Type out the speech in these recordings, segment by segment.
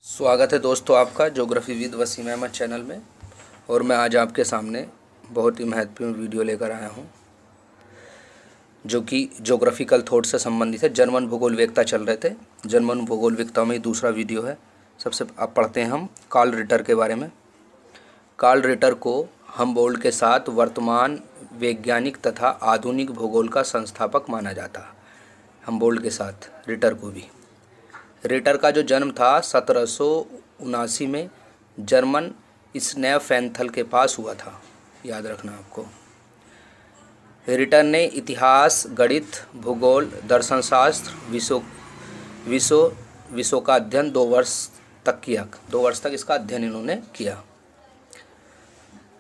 स्वागत है दोस्तों आपका geography with Wasim Ahmad channel में। और मैं आज आपके सामने बहुत ही महत्वपूर्ण वीडियो लेकर आया हूं जो कि ज्योग्राफिकल थॉट से संबंधित है। जर्मन भूगोलवेत्ता चल रहे थे, जर्मन भूगोलवेत्ता में दूसरा वीडियो है। सबसे आप पढ़ते हैं हम कार्ल रिटर के बारे में। कार्ल रिटर को हमबोल्ट के साथ वर्तमान वैज्ञानिक तथा आधुनिक भूगोल का संस्थापक माना जाता। हमबोल्ट के साथ रिटर को भी। रिटर का जो जन्म था 1779 में जर्मन स्नेफेंथल के पास हुआ था, याद रखना आपको। रिटर ने इतिहास, गणित, भूगोल, दर्शनशास्त्र विषयों का अध्ययन 2 वर्ष तक किया। 2 वर्ष तक इसका अध्ययन इन्होंने किया।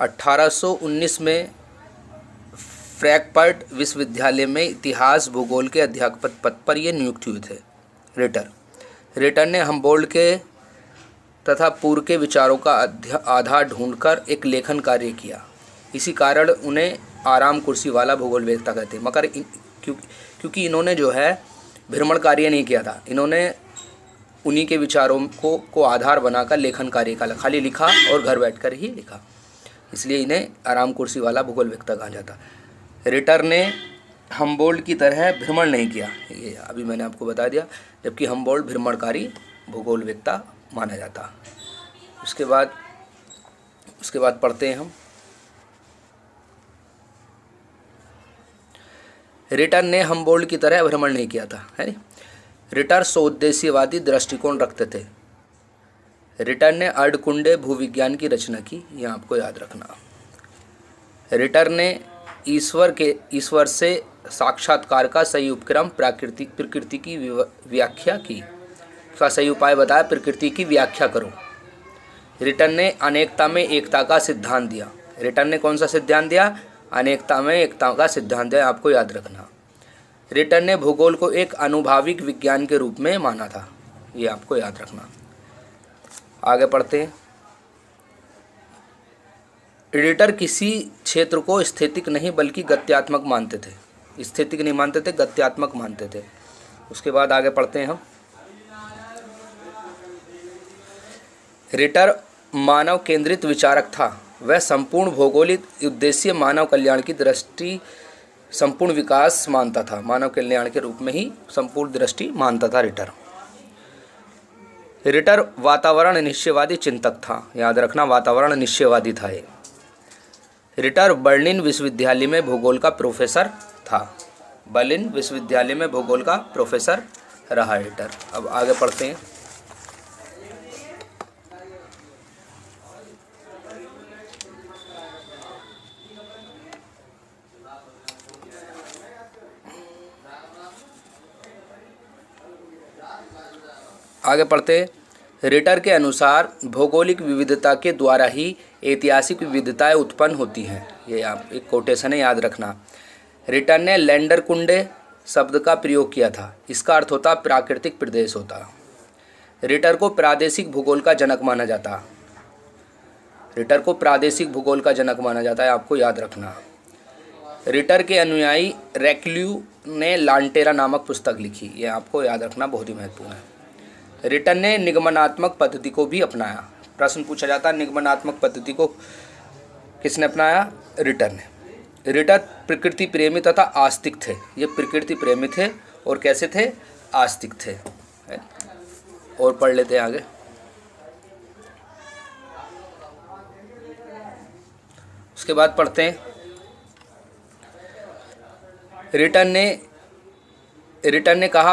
1819 में फ्रैंकफर्ट विश्वविद्यालय में इतिहास भूगोल के अध्यापक पद पर ये नियुक्त हुए थे रिटर ने हमबोल्ट के तथा पूर्व के विचारों का आधार ढूंढकर एक लेखन कार्य किया। इसी कारण उन्हें आराम कुर्सी वाला भूगोलवेत्ता कहते हैं। मगर क्योंकि इन्होंने जो है भ्रमण कार्य नहीं किया था, इन्होंने उन्हीं के विचारों को आधार बनाकर लेखन कार्य का खाली लिखा और घर बैठकर ही लिखा, इसलिए इन्हें आराम कुर्सी वाला भूगोलवेत्ता कहा जाता। रिटर ने हमबोल्ट की तरह भ्रमण नहीं किया, ये अभी मैंने आपको बता दिया, जबकि हमबोल्ट भ्रमणकारी भूगोलवेत्ता माना जाता। उसके बाद पढ़ते हैं हम। रिटर ने हमबोल्ट की तरह भ्रमण नहीं किया था, है। रिटर स्वउद्देश्यवादी दृष्टिकोण रखते थे। रिटर ने अर्धकुंडे भूविज्ञान की रचना की, यह आपको याद रखना। रिटर ने ईश्वर से साक्षात्कार का सही उपक्रम प्रकृति की व्याख्या की, का सही उपाय बताया, प्रकृति की व्याख्या करो। रिटर ने अनेकता में एकता का सिद्धांत दिया। रिटर ने कौन सा सिद्धांत दिया? अनेकता में एकता का सिद्धांत दिया, आपको याद रखना। रिटर ने भूगोल को एक अनुभाविक विज्ञान के रूप में माना था, ये आपको याद रखना। आगे पढ़ते हैं। रिटर किसी क्षेत्र को स्थैतिक नहीं बल्कि गत्यात्मक मानते थे। स्थैतिक नहीं मानते थे, गत्यात्मक मानते थे। उसके बाद आगे पढ़ते हैं हम। रिटर मानव केंद्रित विचारक था। वह संपूर्ण भौगोलिक उद्देश्य मानव कल्याण की दृष्टि संपूर्ण विकास मानता था। मानव कल्याण के रूप में ही संपूर्ण दृष्टि मानता था रिटर वातावरण निश्चयवादी चिंतक था, याद रखना, वातावरण निश्चयवादी था ये। रिटर बर्लिन विश्वविद्यालय में भूगोल का प्रोफेसर था। बर्लिन विश्वविद्यालय में भूगोल का प्रोफेसर रहा रिटर। अब आगे पढ़ते हैं। रिटर के अनुसार भौगोलिक विविधता के द्वारा ही ऐतिहासिक विविधताएं उत्पन्न होती हैं। ये आप एक कोटेशन है, याद रखना। रिटर ने लैंडरकुंडे शब्द का प्रयोग किया था, इसका अर्थ होता प्राकृतिक प्रदेश होता। रिटर को प्रादेशिक भूगोल का जनक माना जाता। रिटर को प्रादेशिक भूगोल का जनक माना जाता है, आपको याद रखना। रिटर के अनुयायी रेक्ल्यू ने लांटेरा नामक पुस्तक लिखी, ये आपको याद रखना, बहुत ही महत्वपूर्ण है। रिटर ने निगमनात्मक पद्धति को भी अपनाया। प्रश्न पूछा जाता है, निगमनात्मक पद्धति को किसने अपनाया? रिटर ने। रिटर प्रकृति प्रेमी तथा आस्तिक थे। ये प्रकृति प्रेमी थे और कैसे थे? आस्तिक थे। और पढ़ लेते हैं आगे। उसके बाद पढ़ते हैं। रिटर ने कहा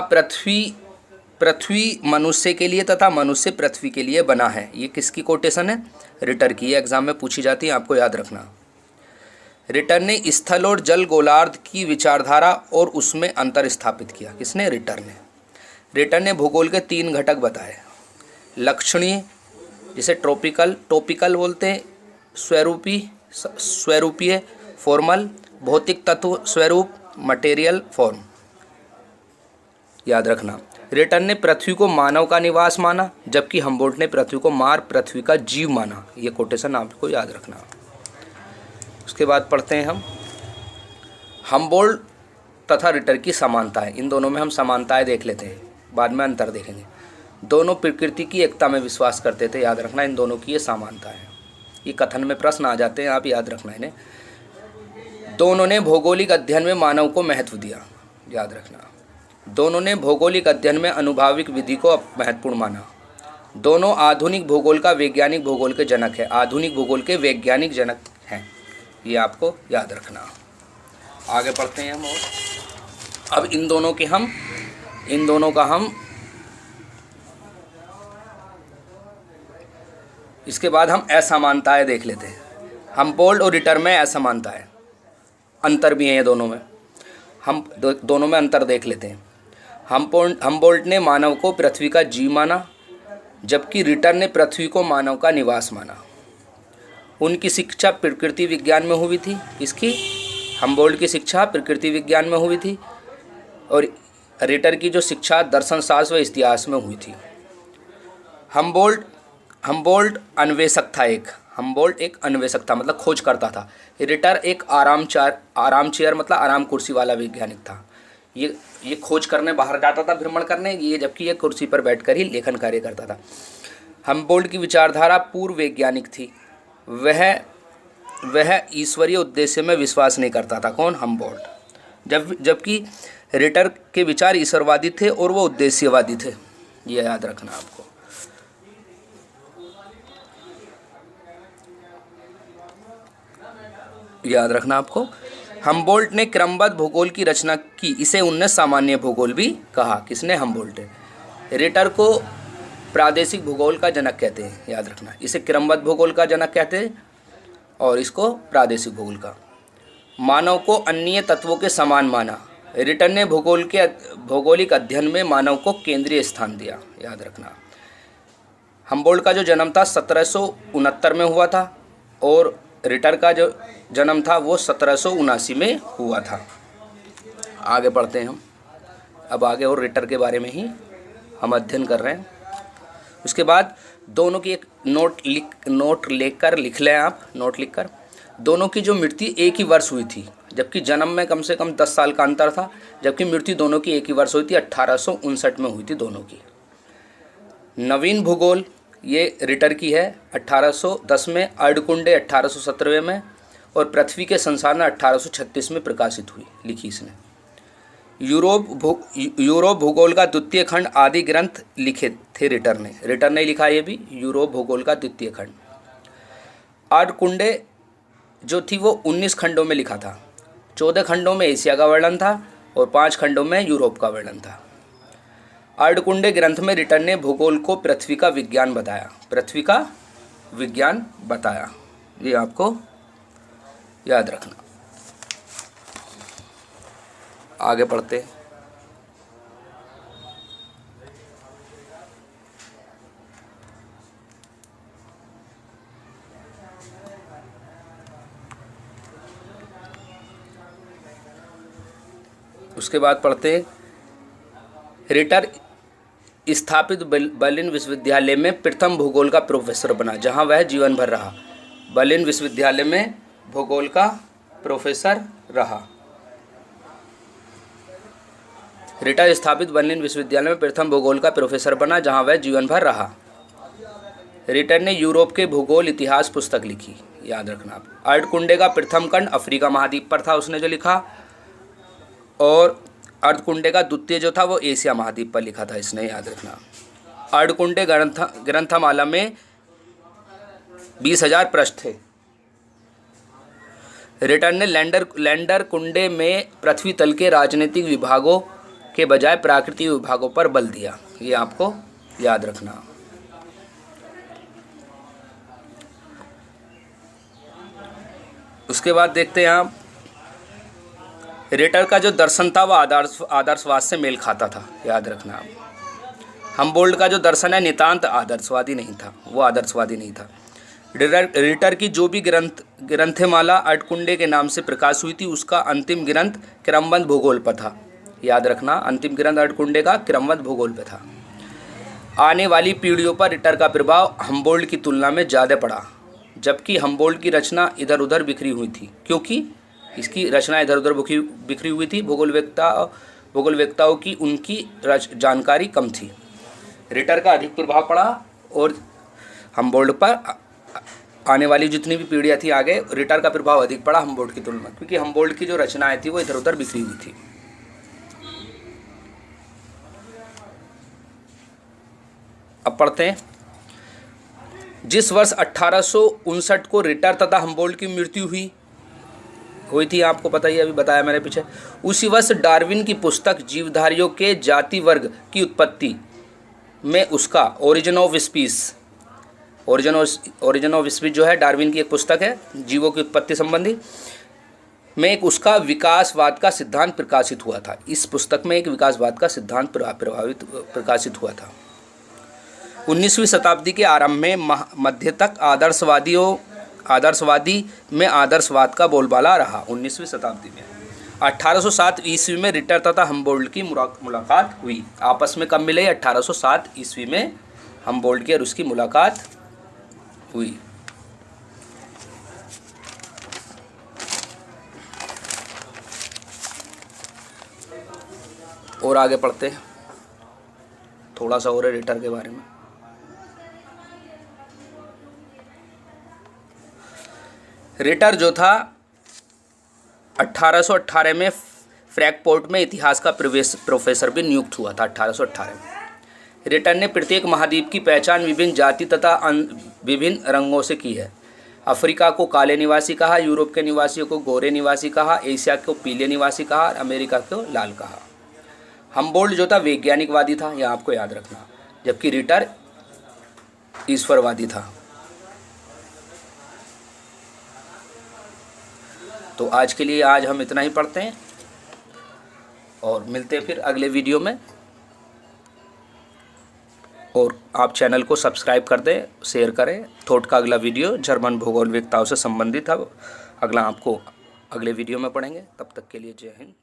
पृथ्वी मनुष्य के लिए तथा मनुष्य पृथ्वी के लिए बना है। ये किसकी कोटेशन है? रिटर की। एग्जाम में पूछी जाती है, आपको याद रखना। रिटर ने स्थल और जल गोलार्ध की विचारधारा और उसमें अंतर स्थापित किया। किसने? रिटर ने। रिटर ने भूगोल के 3 घटक बताए। लक्षणीय, जिसे टॉपिकल बोलते हैं, स्वरूपीय फॉर्मल, भौतिक तत्व स्वरूप, मटेरियल फॉर्म, याद रखना। रिटर ने पृथ्वी को मानव का निवास माना, जबकि हमबोल्ट ने पृथ्वी को पृथ्वी का जीव माना। ये कोटेशन आपको याद रखना। उसके बाद पढ़ते हैं हम हमबोल्ट तथा रिटर की समानताएं। इन दोनों में हम समानताएं देख लेते हैं, बाद में अंतर देखेंगे। दोनों प्रकृति की एकता में विश्वास करते थे। याद रखना, इन दोनों की ये समानता है। ये कथन में प्रश्न आ जाते हैं, आप याद रखना इन्हें। दोनों ने भौगोलिक अध्ययन में मानव को महत्व दिया। याद रखना, दोनों ने भौगोलिक अध्ययन में आनुभविक विधि को महत्वपूर्ण माना। दोनों आधुनिक भूगोल का वैज्ञानिक भूगोल के जनक है। आधुनिक भूगोल के वैज्ञानिक जनक हैं, ये आपको याद रखना। आगे पढ़ते हैं हम। और अब इन दोनों का हम इसके बाद हम असमानताएं देख लेते हैं। हमबोल्ट और रिटर में असमानताएं, अंतर भी हैं ये दोनों में। हम दोनों में अंतर देख लेते हैं। हमबोल्ट ने मानव को पृथ्वी का जीव माना, जबकि रिटर ने पृथ्वी को मानव का निवास माना। उनकी शिक्षा प्रकृति विज्ञान में हुई थी। इसकी हमबोल्ट की शिक्षा प्रकृति विज्ञान में हुई थी और रिटर की जो शिक्षा दर्शन शास्त्र व इतिहास में हुई थी। हमबोल्ट अन्वेषक था। हमबोल्ट एक अन्वेषक था, मतलब खोज करता था। रिटर एक आराम चेयर मतलब आराम कुर्सी वाला वैज्ञानिक था। ये खोज करने बाहर जाता था, भ्रमण करने, जबकि ये कुर्सी पर बैठकर ही लेखन कार्य करता था। हमबोल्ट की विचारधारा पूर्व वैज्ञानिक थी। वह ईश्वरीय उद्देश्य में विश्वास नहीं करता था। कौन? हमबोल्ट। जबकि रिटर के विचार ईश्वरवादी थे और वो उद्देश्यवादी थे। ये याद रखना आपको। याद रखना आपको। हमबोल्ट ने क्रमबद्ध भूगोल की रचना की। इसे उनने सामान्य भूगोल भी कहा। किसने? हमबोल्ट। रिटर को प्रादेशिक भूगोल का जनक कहते हैं। याद रखना, इसे क्रमबद्ध भूगोल का जनक कहते हैं और इसको प्रादेशिक भूगोल का। मानव को अन्य तत्वों के समान माना। रिटर ने भौगोलिक अध्ययन में मानव को केंद्रीय स्थान दिया। याद रखना, हमबोल्ट का जो जन्म था 1769 में हुआ था और रिटर का जो जन्म था वो 1779 में हुआ था। आगे पढ़ते हैं हम। अब आगे और रिटर के बारे में ही हम अध्ययन कर रहे हैं। उसके बाद दोनों की एक नोट लेकर लिख लें आप। नोट लिखकर, दोनों की जो मृत्यु एक ही वर्ष हुई थी, जबकि जन्म में कम से कम 10 साल का अंतर था, जबकि मृत्यु दोनों की एक ही वर्ष हुई थी। 1859 में हुई थी दोनों की। नवीन भूगोल ये रिटर की है 1810 में, अर्धकुंडे 1817 में और पृथ्वी के संसाधन 1836 में प्रकाशित हुई, लिखी इसने। यूरोप भूगोल का द्वितीय खंड आदि ग्रंथ लिखे थे रिटर ने लिखा। ये भी यूरोप भूगोल का द्वितीय खंड। अर्धकुंडे जो थी वो 19 खंडों में लिखा था। 14 खंडों में एशिया का वर्णन था और 5 खंडों में यूरोप का वर्णन था। अर्धकुंडे ग्रंथ में रिटर ने भूगोल को पृथ्वी का विज्ञान बताया। ये आपको याद रखना। आगे पढ़ते हैं। उसके बाद पढ़ते हैं, रिटर स्थापित बर्लिन विश्वविद्यालय में प्रथम भूगोल का प्रोफेसर बना, जहां वह जीवन भर रहा। बर्लिन विश्वविद्यालय में भूगोल का प्रोफेसर रहा। रिटर स्थापित बर्लिन विश्वविद्यालय में प्रथम भूगोल का प्रोफेसर बना, जहां वह जीवन भर रहा। रिटर ने यूरोप के भूगोल इतिहास पुस्तक लिखी। याद रखना आप। अर्धकुंडे का प्रथम खंड अफ्रीका महाद्वीप पर था, उसने जो लिखा, और अर्धकुंडे का द्वितीय जो था वो एशिया महाद्वीप पर लिखा था इसने। याद रखना। अर्धकुंडे ग्रंथमाला में 20,000 पृष्ठ थे। रिटर ने लैंडर कुंडे में पृथ्वी तल के राजनीतिक विभागों के बजाय प्राकृतिक विभागों पर बल दिया। ये आपको याद रखना। उसके बाद देखते हैं आप, रिटर का जो दर्शन था वह आदर्शवाद से मेल खाता था। याद रखना आप। हमबोल्ट का जो दर्शन है नितांत आदर्शवादी नहीं था, वो आदर्शवादी नहीं था। रिटर की जो भी ग्रंथमाला अर्धकुंडे के नाम से प्रकाश हुई थी, उसका अंतिम ग्रंथ क्रमबद्ध भूगोल पर था। याद रखना, अंतिम ग्रंथ अर्धकुंडे का क्रमबद्ध भूगोल पर था। आने वाली पीढ़ियों पर रिटर का प्रभाव हमबोल्ट की तुलना में ज़्यादा पड़ा, जबकि हमबोल्ट की रचना इधर उधर बिखरी हुई थी, क्योंकि इसकी रचना इधर उधर बिखरी हुई थी। भूगोलवेत्ताओं की उनकी जानकारी कम थी। रिटर का अधिक प्रभाव पड़ा और हमबोल्ड पर आने वाली जितनी भी पीढ़ियाँ थी आगे, रिटर का प्रभाव अधिक पड़ा हमबोल्ड की तुलना में, क्योंकि हमबोल्ड की जो रचनाएं थी वो इधर उधर बिखरी हुई थी। अब पढ़ते हैं। जिस वर्ष 1859 को रिटर तथा हमबोल्ड की मृत्यु हुई थी, आपको पता ही, अभी बताया मैंने पीछे, उसी वर्ष डार्विन की पुस्तक जीवधारियों के जाति वर्ग की उत्पत्ति में उसका ओरिजिन ऑफ स्पीसीज जो है डार्विन की एक पुस्तक है जीवों की उत्पत्ति संबंधी, में एक उसका विकासवाद का सिद्धांत प्रकाशित हुआ था। इस पुस्तक में एक विकासवाद का सिद्धांत प्रकाशित हुआ था। 19वीं शताब्दी के आरंभ में मध्य तक आदर्शवादी में आदर्शवाद का बोलबाला रहा। 19वीं शताब्दी में 1807 ईस्वी में रिटर तथा हमबोल्ड की मुलाकात हुई। आपस में कब मिले? 1807 ईस्वी में हमबोल्ड की और उसकी मुलाकात हुई। और आगे पढ़ते हैं, थोड़ा सा और है रिटर के बारे में। रिटर जो था 1818 में फ्रैंकफर्ट में इतिहास का प्रोफेसर भी नियुक्त हुआ था। 1818 में रिटर ने प्रत्येक महाद्वीप की पहचान विभिन्न जाति तथा विभिन्न रंगों से की है। अफ्रीका को काले निवासी कहा, यूरोप के निवासियों को गोरे निवासी कहा, एशिया को पीले निवासी कहा और अमेरिका को लाल कहा। हमबोल्ड जो था वैज्ञानिकवादी था, यह आपको याद रखना, जबकि रिटर ईश्वरवादी था। तो आज के लिए हम इतना ही पढ़ते हैं और मिलते हैं फिर अगले वीडियो में। और आप चैनल को सब्सक्राइब कर दें, शेयर करें। थॉट का अगला वीडियो जर्मन भूगोल विविधताओं से संबंधित है, अगला आपको अगले वीडियो में पढ़ेंगे। तब तक के लिए जय हिंद।